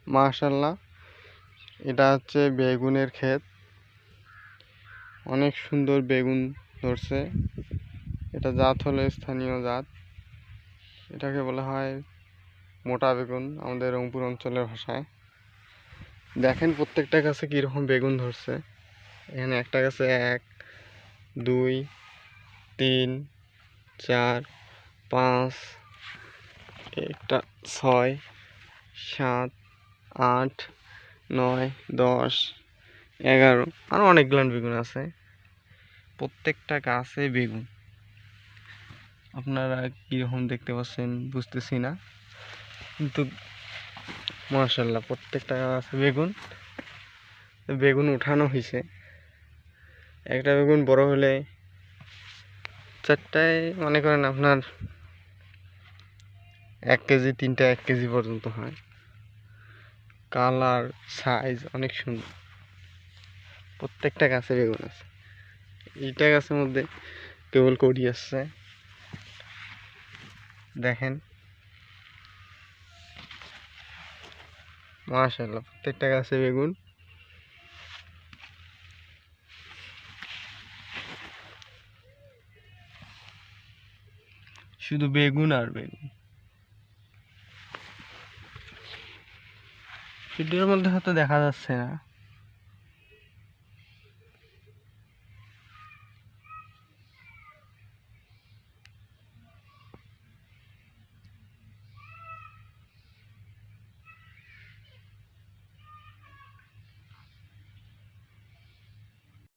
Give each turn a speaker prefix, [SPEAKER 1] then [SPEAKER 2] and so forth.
[SPEAKER 1] মাশাআল্লাহ, এটা হচ্ছে বেগুনের ক্ষেত। অনেক সুন্দর বেগুন ধরছে। এটা জাত হলো স্থানীয় জাত, এটাকে বলা হয় মোটা বেগুন আমাদের রংপুর অঞ্চলের ভাষায়। দেখেন প্রত্যেকটা গাছে কীরকম বেগুন ধরছে। এখানে একটা গাছে 1 2 3 4 5, একটা 6 7 8 9 10 11, আরও অনেকগুলো বেগুন আছে। প্রত্যেকটা গাছে বেগুন। আপনারা কীরকম দেখতে পাচ্ছেন বুঝতেছি না, কিন্তু মাশাআল্লাহ প্রত্যেকটা গাছে বেগুন। বেগুন উঠানো হয়েছে। একটা বেগুন বড় হলে 4টায় মনে করেন আপনার 1 কেজি, 3টা 1 কেজি পর্যন্ত হয়। কালার সাইজ অনেক সুন্দর। প্রত্যেকটা গাছে বেগুন আছে। এইটা গাছের মধ্যে কেবল কড়ি আসছে, দেখেন মাশাআল্লাহ প্রত্যেকটা গাছে বেগুন। শুধু বেগুন আর বেগুন। ভিডিওর মধ্যে হয়তো দেখা যাচ্ছে না।